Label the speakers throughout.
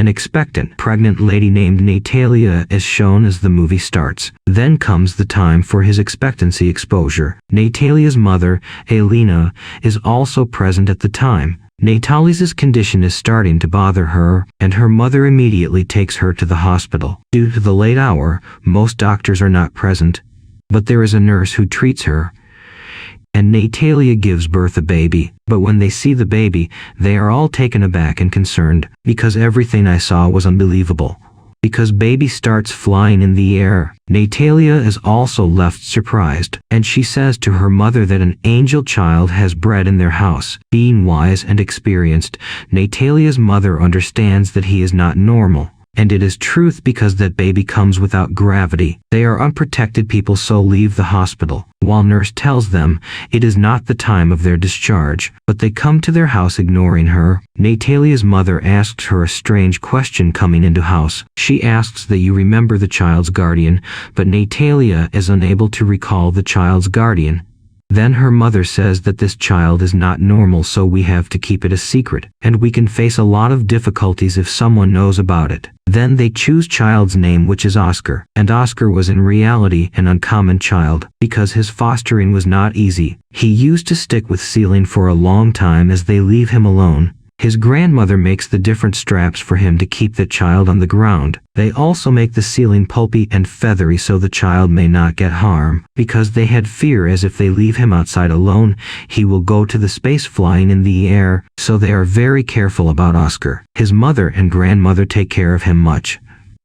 Speaker 1: An expectant, pregnant lady named Natalia is shown as the movie starts. Then comes the time for his expectancy exposure. Natalia's mother, Elena, is also present at the time. Natalia's condition is starting to bother her, and her mother immediately takes her to the hospital. Due to the late hour, most doctors are not present, but there is a nurse who treats her, and Natalia gives birth a baby. But when they see the baby, they are all taken aback and concerned, because everything I saw was unbelievable. Because baby starts flying in the air. Natalia is also left surprised, and she says to her mother that an angel child has bred in their house. Being wise and experienced, Natalia's mother understands that he is not normal. And it is truth because that baby comes without gravity. They are unprotected people, so leave the hospital. While nurse tells them it is not the time of their discharge, but they come to their house ignoring her. Natalia's mother asks her a strange question coming into house. She asks that you remember the child's guardian, but Natalia is unable to recall the child's guardian. Then her mother says that this child is not normal, so we have to keep it a secret, and we can face a lot of difficulties if someone knows about it. Then they choose child's name, which is Oscar, and Oscar was in reality an uncommon child, because his fostering was not easy. He used to stick with ceiling for a long time as they leave him alone. His grandmother makes the different straps for him to keep the child on the ground. They also make the ceiling pulpy and feathery so the child may not get harm, because they had fear as if they leave him outside alone, he will go to the space flying in the air, so they are very careful about Oscar. His mother and grandmother take care of him much.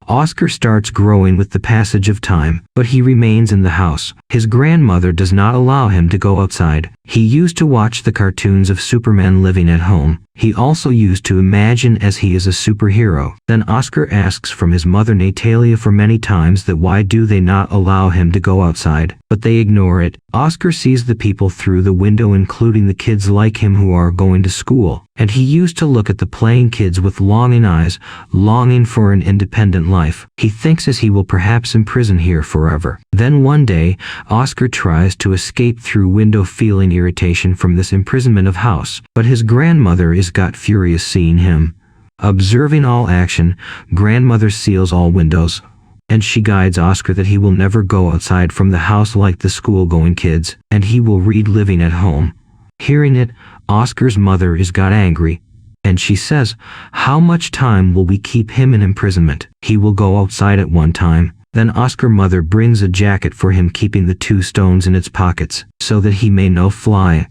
Speaker 1: Oscar starts growing with the passage of time, but he remains in the house. His grandmother does not allow him to go outside. He used to watch the cartoons of Superman living at home. He also used to imagine as he is a superhero. Then Oscar asks from his mother Natalia for many times that why do they not allow him to go outside, but they ignore it. Oscar sees the people through the window, including the kids like him who are going to school, and he used to look at the playing kids with longing eyes, longing for an independent life. He thinks as he will perhaps imprison here forever. Then one day, Oscar tries to escape through window, feeling irritation from this imprisonment of house, but his grandmother is got furious seeing him. Observing all action, grandmother seals all windows, and she guides Oscar that he will never go outside from the house like the school-going kids, and he will read living at home. Hearing it, Oscar's mother is got angry, and she says, how much time will we keep him in imprisonment? He will go outside at one time. Then Oscar mother brings a jacket for him, keeping the 2 stones in its pockets, so that he may no fly.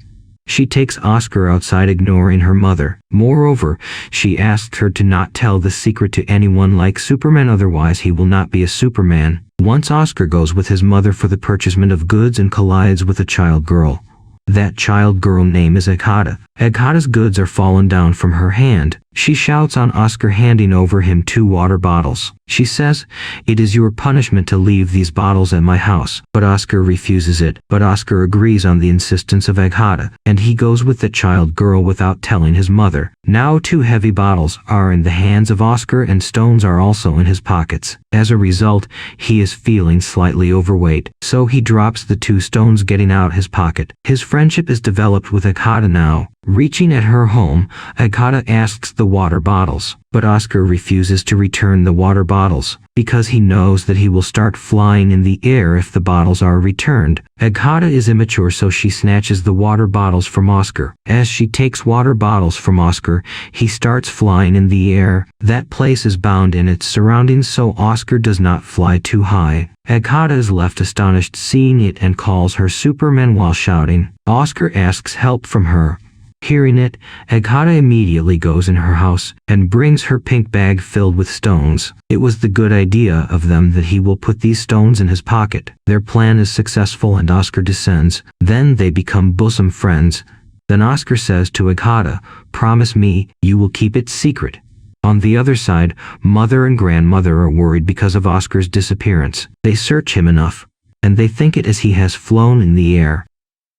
Speaker 1: She takes Oscar outside, ignoring her mother. Moreover, she asks her to not tell the secret to anyone like Superman, otherwise he will not be a Superman. Once Oscar goes with his mother for the purchasement of goods and collides with a child girl. That child girl name is Agata. Agata's goods are fallen down from her hand. She shouts on Oscar, handing over him 2 water bottles. She says, it is your punishment to leave these bottles at my house. But Oscar refuses it. But Oscar agrees on the insistence of Agata, and he goes with the child girl without telling his mother. Now 2 heavy bottles are in the hands of Oscar, and stones are also in his pockets. As a result, he is feeling slightly overweight, so he drops the 2 stones, getting out his pocket. His friendship is developed with Agata now. Reaching at her home, Agata asks the water bottles, but Oscar refuses to return the water bottles, because he knows that he will start flying in the air if the bottles are returned. Agata is immature, so she snatches the water bottles from Oscar. As she takes water bottles from Oscar, he starts flying in the air. That place is bound in its surroundings, so Oscar does not fly too high. Agata is left astonished seeing it and calls her Superman while shouting. Oscar asks help from her. Hearing it, Agata immediately goes in her house and brings her pink bag filled with stones. It was the good idea of them that he will put these stones in his pocket. Their plan is successful and Oscar descends. Then they become bosom friends. Then Oscar says to Agata, promise me you will keep it secret. On the other side, mother and grandmother are worried because of Oscar's disappearance. They search him enough, and they think it as he has flown in the air.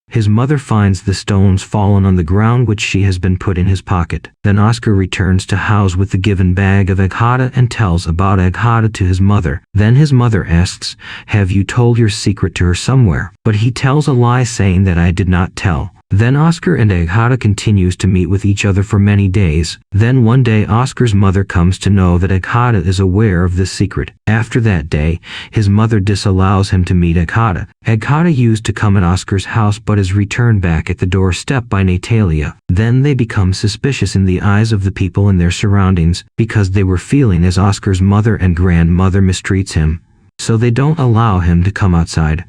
Speaker 1: His mother finds the stones fallen on the ground which she has been put in his pocket. Then Oscar returns to house with the given bag of Agata and tells about Agata to his mother. Then his mother asks, have you told your secret to her somewhere? But he tells a lie, saying that I did not tell. Then Oscar and Agatha continues to meet with each other for many days. Then one day Oscar's mother comes to know that Agatha is aware of this secret. After that day, his mother disallows him to meet Agatha. Agatha used to come at Oscar's house but is returned back at the doorstep by Natalia. Then they become suspicious in the eyes of the people in their surroundings because they were feeling as Oscar's mother and grandmother mistreats him. So they don't allow him to come outside.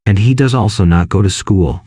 Speaker 1: And he does also not go to school.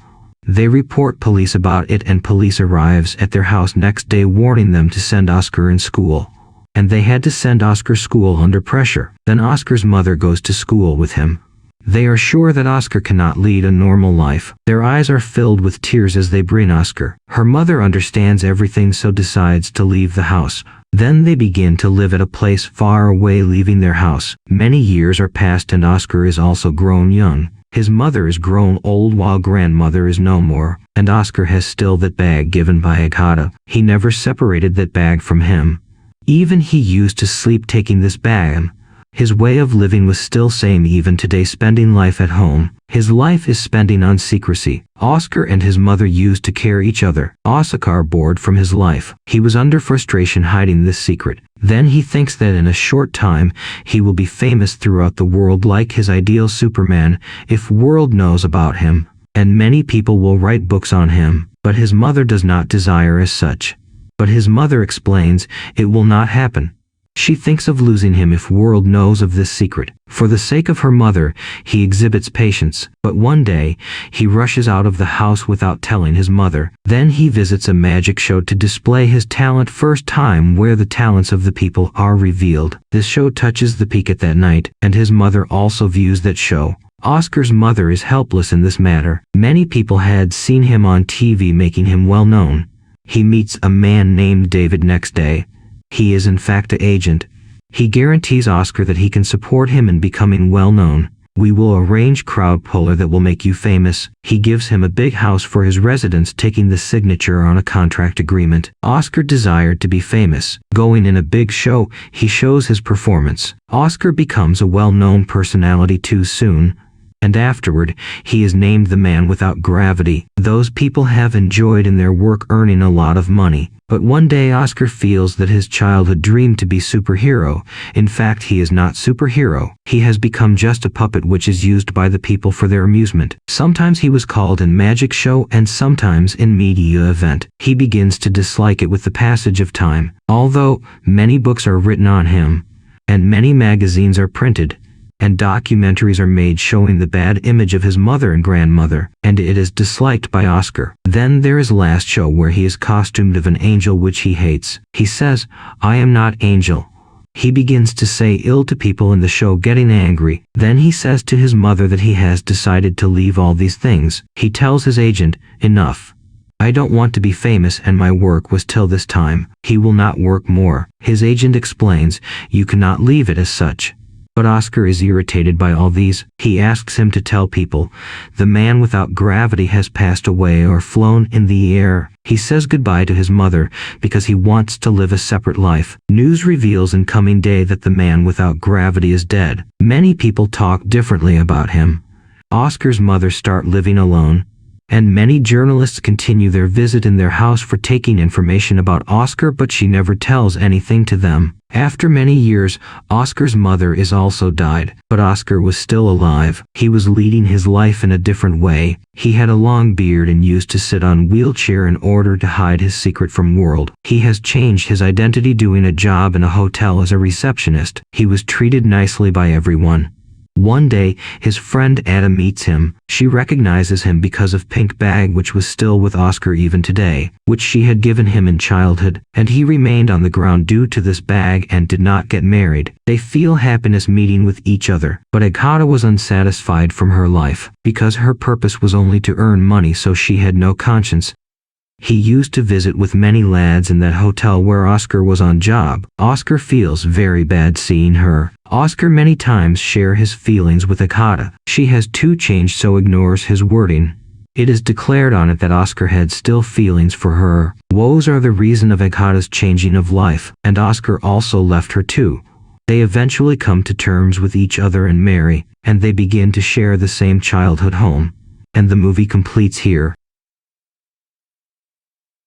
Speaker 1: They report police about it and police arrives at their house next day warning them to send Oscar in school. And they had to send Oscar school under pressure. Then Oscar's mother goes to school with him. They are sure that Oscar cannot lead a normal life. Their eyes are filled with tears as they bring Oscar. Her mother understands everything so decides to leave the house. Then they begin to live at a place far away, leaving their house. Many years are passed and Oscar is also grown young. His mother is grown old while grandmother is no more, and Oscar has still that bag given by Agatha. He never separated that bag from him. Even he used to sleep taking this bag. His way of living was still same even today, spending life at home. His life is spending on secrecy. Oscar and his mother used to care each other. Oscar bored from his life. He was under frustration hiding this secret. Then he thinks that in a short time he will be famous throughout the world like his ideal Superman if world knows about him. And many people will write books on him. But his mother does not desire as such. But his mother explains it will not happen. She thinks of losing him if world knows of this secret. For the sake of her mother, he exhibits patience, but one day, he rushes out of the house without telling his mother. Then he visits a magic show to display his talent, first time where the talents of the people are revealed. This show touches the peak at that night, and his mother also views that show. Oscar's mother is helpless in this matter. Many people had seen him on TV making him well known. He meets a man named David next day. He is in fact an agent. He guarantees Oscar that he can support him in becoming well known. We will arrange crowd puller that will make you famous. He gives him a big house for his residence, taking the signature on a contract agreement. Oscar desired to be famous. Going in a big show, he shows his performance. Oscar becomes a well-known personality too soon. And afterward, he is named the man without gravity. Those people have enjoyed in their work earning a lot of money. But one day Oscar feels that his childhood dream to be superhero. In fact, he is not superhero. He has become just a puppet which is used by the people for their amusement. Sometimes he was called in magic show and sometimes in media event. He begins to dislike it with the passage of time. Although many books are written on him, and many magazines are printed, and documentaries are made showing the bad image of his mother and grandmother, and it is disliked by Oscar. Then there is last show where he is costumed of an angel which he hates. He says, "I am not angel." He begins to say ill to people in the show, getting angry. Then he says to his mother that he has decided to leave all these things. He tells his agent, "Enough. I don't want to be famous and my work was till this time." He will not work more. His agent explains, "You cannot leave it as such." But Oscar is irritated by all these. He asks him to tell people, the man without gravity has passed away or flown in the air. He says goodbye to his mother because he wants to live a separate life. News reveals in coming day that the man without gravity is dead. Many people talk differently about him. Oscar's mother start living alone. And many journalists continue their visit in their house for taking information about Oscar, but she never tells anything to them. After many years, Oscar's mother is also died, but Oscar was still alive. He was leading his life in a different way. He had a long beard and used to sit on wheelchair in order to hide his secret from world. He has changed his identity, doing a job in a hotel as a receptionist. He was treated nicely by everyone. One day, his friend Ada meets him. She recognizes him because of pink bag which was still with Oscar even today, which she had given him in childhood, and he remained on the ground due to this bag and did not get married. They feel happiness meeting with each other, but Agatha was unsatisfied from her life, because her purpose was only to earn money, so she had no conscience. He used to visit with many lads in that hotel where Oscar was on job. Oscar feels very bad seeing her. Oscar many times share his feelings with Agatha. She has too changed, so ignores his wording. It is declared on it that Oscar had still feelings for her. Woes are the reason of Agatha's changing of life, and Oscar also left her too. They eventually come to terms with each other and marry, and they begin to share the same childhood home. And the movie completes here.